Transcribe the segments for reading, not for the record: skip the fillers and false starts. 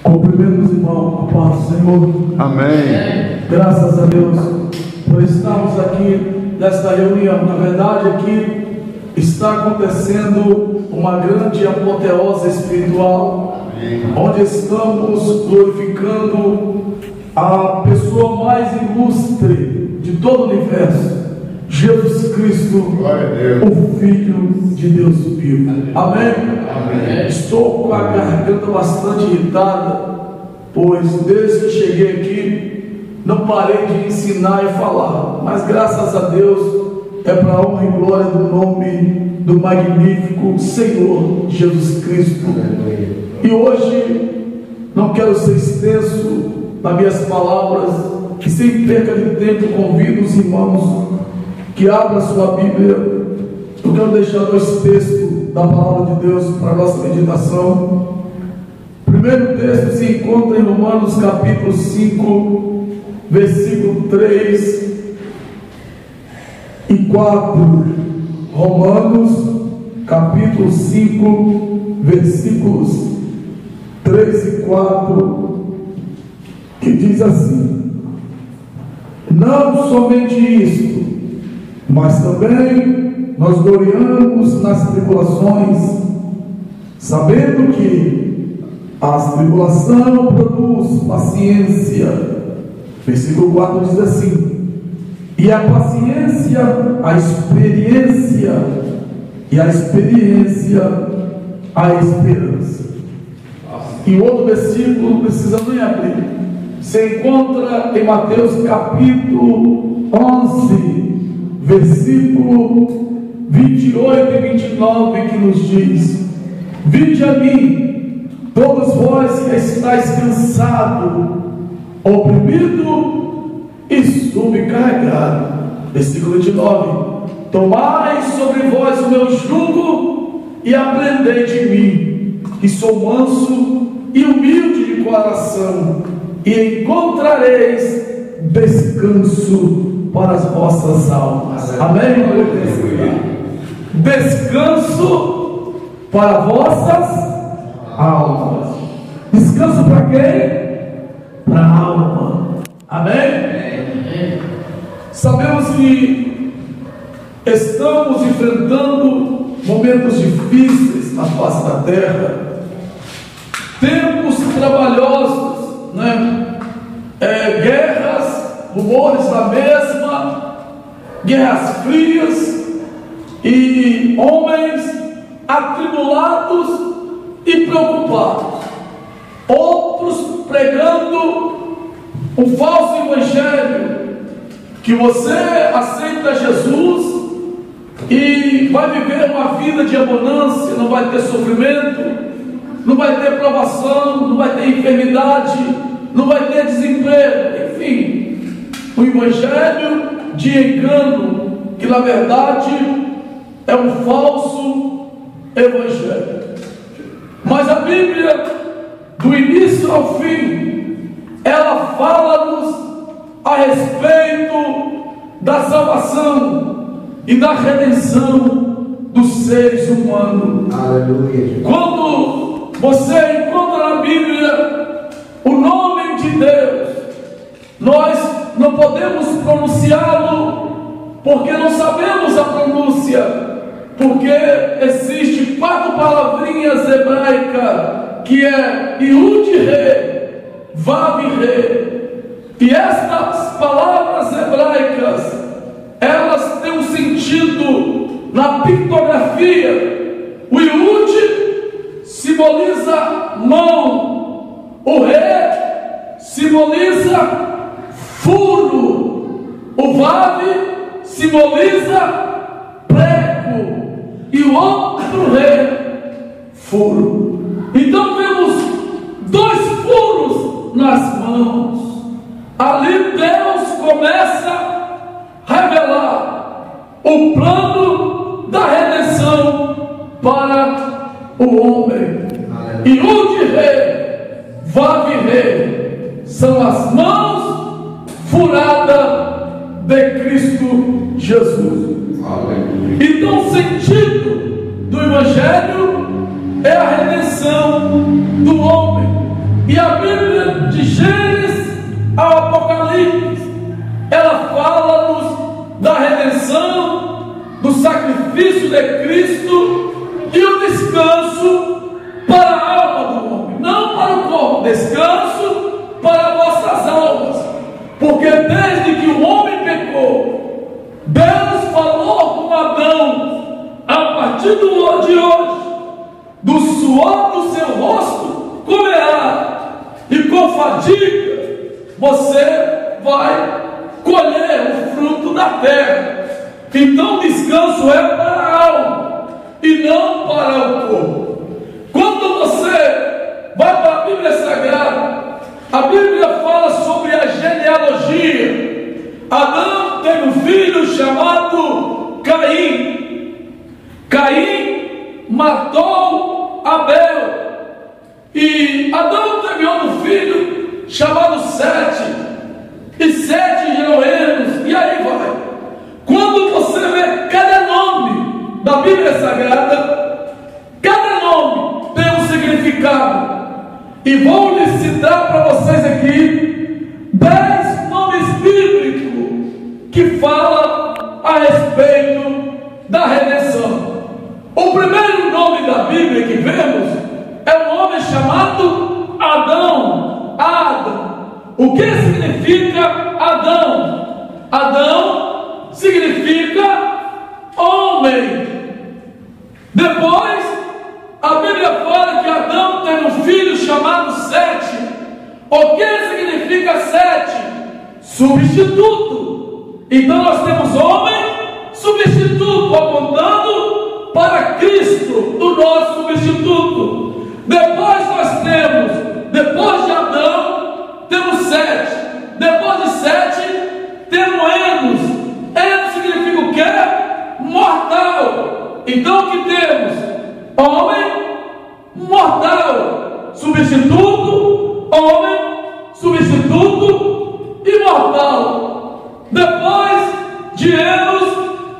Cumprimento os irmãos, a paz do Senhor. Amém. Graças a Deus por estarmos aqui nesta reunião. Na verdade, aqui está acontecendo uma grande apoteose espiritual, onde estamos glorificando a pessoa mais ilustre de todo o universo, Jesus Cristo, o Filho de Deus vivo. Amém? Amém. Estou com a garganta bastante irritada, pois desde que cheguei aqui não parei de ensinar e falar, mas graças a Deus é para a honra e glória do nome do magnífico Senhor Jesus Cristo. E hoje não quero ser extenso nas minhas palavras, e sem perca de tempo convido os irmãos que abram a sua Bíblia. Eu quero deixar dois textos da palavra de Deus para a nossa meditação. O primeiro texto se encontra em Romanos capítulo 5, versículo 3 e 4. Romanos capítulo 5, versículos 3 e 4, que diz assim: não somente isto, mas também nós gloriamos nas tribulações, sabendo que a tribulação produz paciência. Versículo 4 diz assim: e a paciência, a experiência, e a experiência, a esperança. E o outro versículo, não precisa nem abrir, se encontra em Mateus capítulo 11, versículo 28 e 29, que nos diz: vinde a mim, todos vós que estáis cansados, oprimido e sobrecarregado. Versículo 29: tomai sobre vós o meu jugo e aprendei de mim, que sou manso e humilde de coração, e encontrareis descanso para as vossas almas. Amém? Descanso para vossas almas. Descanso para quem? Para a alma. Amém? Sabemos que estamos enfrentando momentos difíceis na face da terra, tempos trabalhosos, né? Guerras, rumores da mesma, guerras frias, e homens atribulados e preocupados, outros pregando um falso evangelho, que você aceita Jesus e vai viver uma vida de abundância, não vai ter sofrimento, não vai ter provação, não vai ter enfermidade, não vai ter desemprego, enfim, um evangelho de engano, que na verdade é um falso evangelho. Mas a Bíblia, do início ao fim, ela fala-nos a respeito da salvação e da redenção dos seres humanos. Aleluia. Quando você encontra na Bíblia o nome de Deus, nós não podemos pronunciá-lo porque não sabemos a pronúncia, porque existe 4 palavrinhas hebraicas, que é Yud-Re, Vav-Re. E estas palavras hebraicas, elas têm um sentido na pictografia. O Yud simboliza mão, o Re simboliza furo, o Vav simboliza prego, e o outro Re, furo. Então vemos 2 furos nas mãos. Ali Deus começa a revelar o plano da redenção para o homem. E Yud-Re, Vav-Re são as mãos furadas de Cristo Jesus. Então o sentido do Evangelho é a redenção do homem. E a Bíblia, de Gênesis ao Apocalipse, ela fala-nos da redenção, do sacrifício de Cristo e o descanso para a alma do homem, não para o corpo, descanso para vossas almas, porque desde que o homem pecou, Deus falou com Adão: a partir de hoje, do suor do seu rosto comerá, e com fadiga você vai colher o fruto da terra. Então descanso é para a alma e não para o corpo. Quando você vai para a Bíblia Sagrada, a Bíblia fala sobre a genealogia. Adão teve um filho chamado Caim. Caim matou Abel. E Adão teve outro filho chamado Sete. E Sete gerou Enos. E aí vai. Quando você vê cada nome da Bíblia Sagrada, cada nome tem um significado. E vou lhe citar para vocês aqui 10 nomes bíblicos que falam a respeito da redenção. O primeiro nome da Bíblia que vemos é um nome chamado Adão. Adão. O que significa Adão? Adão significa homem. Depois, a Bíblia fala que Adão teve um filho chamado Sete. O que significa Sete? Substituto. Então nós temos homem substituto, apontando para Cristo, o nosso substituto. Depois nós temos, depois de Adão, temos Sete. Depois de Sete, temos Enos. Enos significa o quê? Mortal. Então o que temos? Homem mortal, substituto, homem, substituto, imortal. Depois de Enos,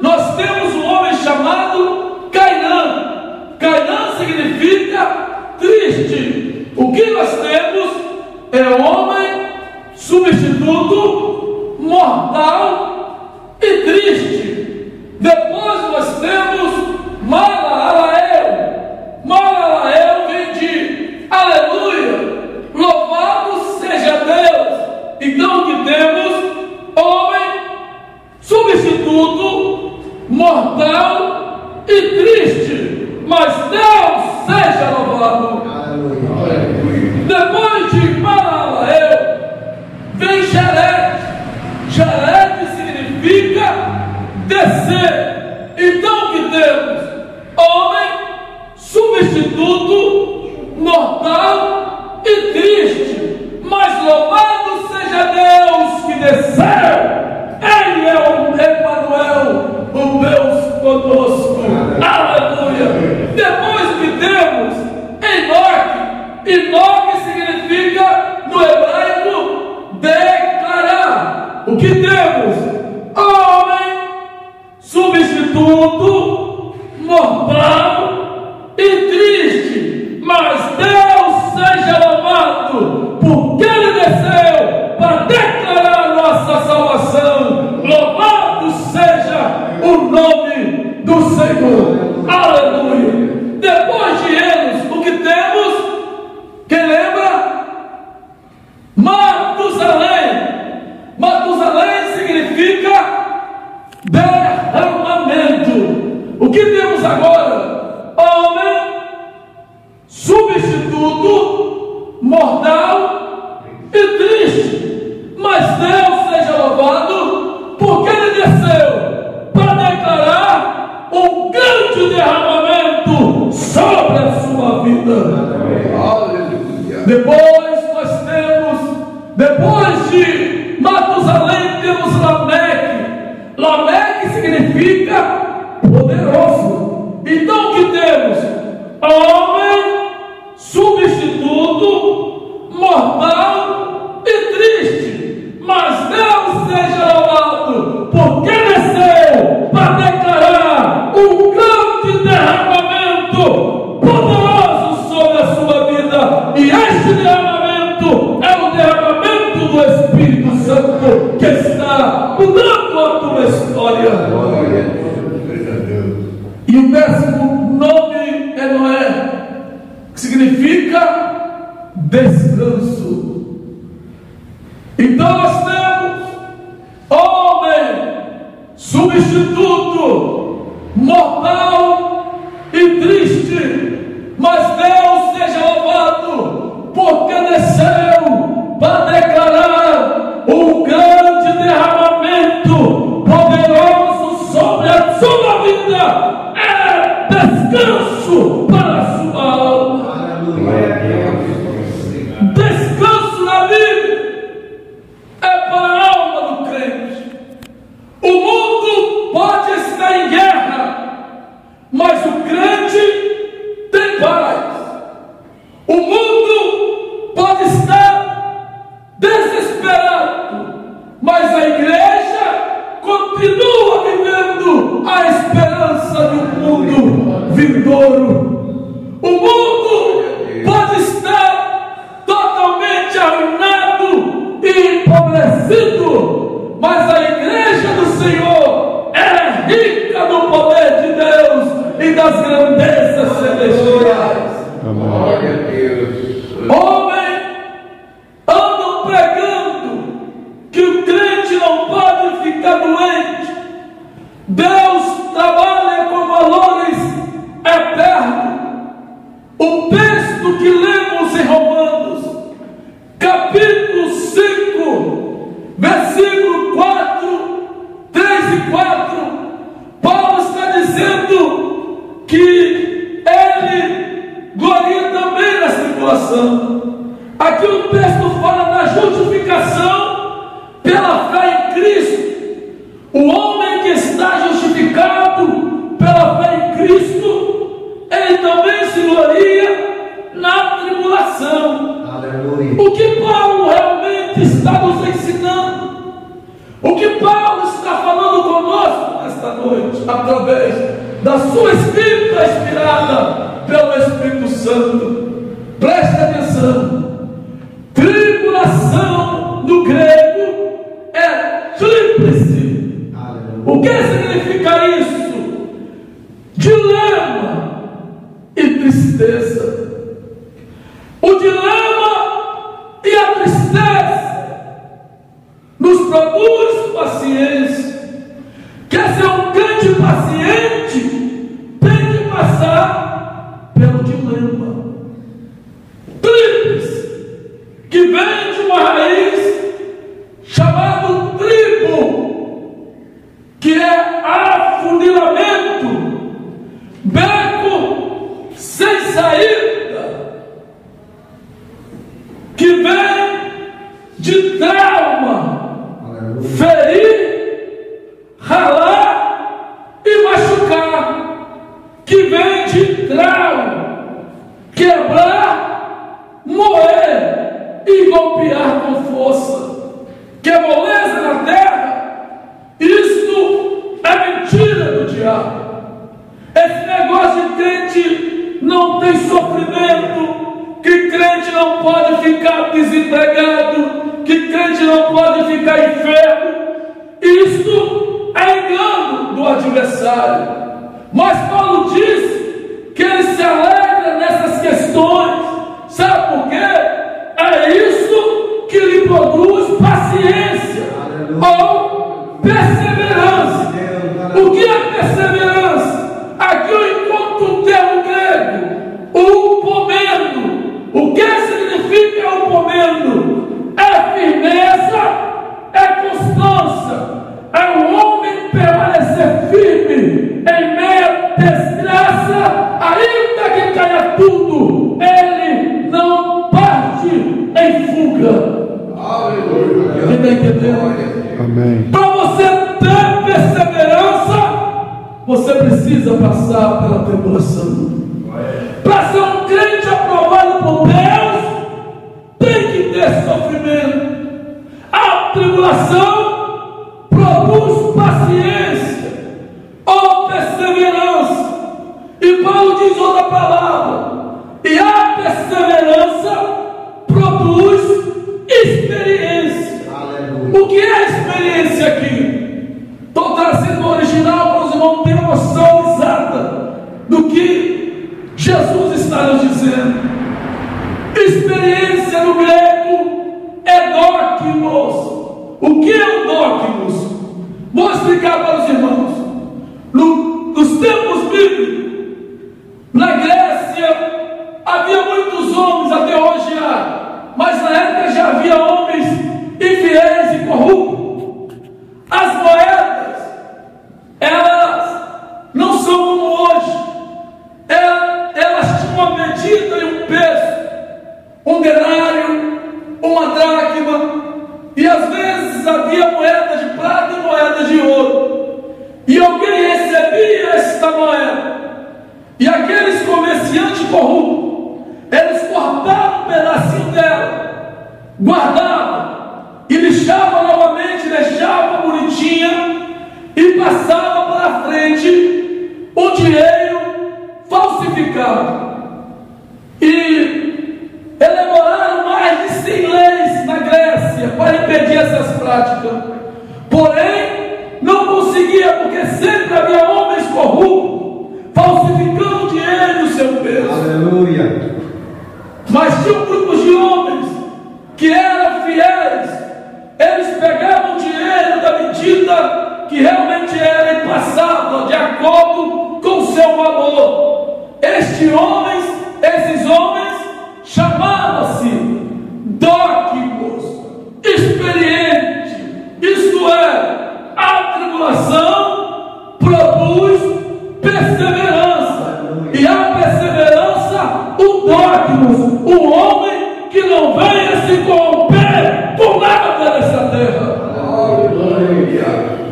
nós temos um homem chamado Cainã. Cainã significa triste. O que nós temos é homem, substituto, mortal e triste. Depois nós temos Malalael. Malalael vem de aleluia, louvado seja Deus. Então o que temos? Homem, substituto, mortal e triste. Mas Deus seja louvado. Aleluia. Depois de Malalael vem Jerete. Jerete significa descer. Então o que temos? Homem, substituto, mortal e triste. Mas louvado seja Deus que desceu. Ele é o Emmanuel, o Deus conosco. Aleluia. Depois o que temos? Enoque. Enoque significa no hebraico declarar. O que temos? Homem, substituto, mortal e triste. Mas Deus seja louvado, porque Ele desceu para declarar nossa salvação. Louvado seja o nome do Senhor. Aleluia. Depois de Enos, o que temos? Quem lembra? Matusalém. Matusalém significa derramamento. O que temos agora? Homem, substituto, mortal e triste. Mas Deus seja louvado, porque Ele desceu para declarar um grande derramamento sobre a sua vida. Aleluia. Depois nós temos, depois de Matusalém, temos Lameque. Lameque significa poderoso. Então o que temos? Homem, substituto, mortal e triste. Mas Deus seja louvado, porque desceu para declarar um grande derramamento poderoso sobre a sua vida. E este derramamento momento é o derramamento do Espírito Santo que está mudando a tua história. E o décimo nome é Noé, que significa descanso. Então nós temos homem substituto, mortal e triste, mas Deus seja louvado, porque desceu para declarar um grande derramamento poderoso sobre a sua vida. É descanso para a sua alma. Descanso na vida é para a alma do crente. O mundo pode estar em guerra, mas o crente tem paz. O mundo pode estar desesperado, mas a igreja continua vivendo a esperança de um mundo vindouro. O mundo pode estar totalmente arruinado e empobrecido, mas a igreja do Senhor é rica do poder de Deus e das grandezas celestiais. Glória a Deus. Homem andam pregando que o crente não pode ficar doente. Deus trabalha com valores eternos. O texto que lemos em Romanos, capítulo 5, versículo 4, 3 e 4, Paulo está dizendo que ele gloria também na tribulação. Aqui o texto fala da justificação pela fé em Cristo. O homem que está justificado pela fé em Cristo, ele também se gloria na tribulação. Aleluia. O que Paulo realmente está nos ensinando? O que Paulo está falando conosco nesta noite, através da sua escrita inspirada pelo Espírito Santo? Preste atenção. Tribulação no grego é tríplice. O que significa isso? Dilema e tristeza. O dilema e a tristeza nos produz paciência. Quer ser um grande paciente, tem que passar pelo dilema. Tríplice, que vem de uma raiz chamada tribo, que é afunilamento, beco sem saída, que vem de trauma, ferir, ralar e machucar, que vem de trauma, quebrar, moer e golpear com força, que é moleza na terra. Isto é mentira do diabo. Esse negócio de crente não tem sofrimento, que crente não pode ficar desempregado, que crente não pode ficar enfermo. Isto é engano do adversário. Mas Paulo diz que ele se alegra nessas questões. Sabe por quê? É isso que lhe produz paciência ou perseverança. O que é perseverança? Aqui eu encontro o termo grego, o upomeno. O que significa upomeno? É firmeza, é constância, é o homem permanecer firme em meio à desgraça, ainda que caia tudo, ele não parte em fuga. Quem está entendendo? Amém. Para você ter perseverança, você precisa passar pela tribulação. Para ser um crente aprovado por Deus, tem que ter sofrimento. A tribulação produz paciência ou perseverança. E Paulo diz outra palavra: e a perseverança produz experiência aqui, estou trazendo o original para os irmãos terem noção exata do que Jesus está nos dizendo. Experiência no grego é dokimos. O que é o dokimos? Vou explicar para os irmãos. Nos tempos bíblicos, na Grécia, havia muitos homens, até hoje há, mas na época já havia homens infiéis e corruptos. As moedas, elas não são como hoje. Elas tinham uma medida e um peso, um denário, uma dracma, e às vezes havia moeda de prata e moeda de ouro, e alguém recebia esta moeda, e aqueles comerciantes corruptos, eles cortavam um pedacinho dela, guardavam e lixavam novamente, deixavam bonitinha e passavam para frente o dinheiro falsificado. E elaboraram mais de 100 leis na Grécia para impedir essas práticas. Porém, não conseguia, porque sempre havia homens corruptos falsificando o dinheiro e o seu peso. Aleluia. Mas tinha um grupo de homens que eram fiéis. Eles pegavam o dinheiro da medida que realmente era e passavam de acordo com o seu valor. Esses homens chamavam-se dokimos, experiente. Isto é, a tribulação produz perseverança, e a perseverança, o dokimos, o homem que não venha se corromper por nada nessa terra.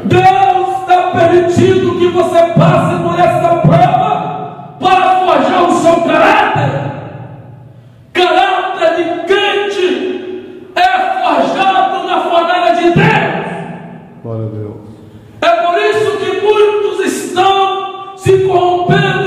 Deus está permitindo que você passe por essa prova para forjar o seu caráter. Caráter de crente é forjado na fornalha de Deus. Glória a Deus. É por isso que muitos estão se corrompendo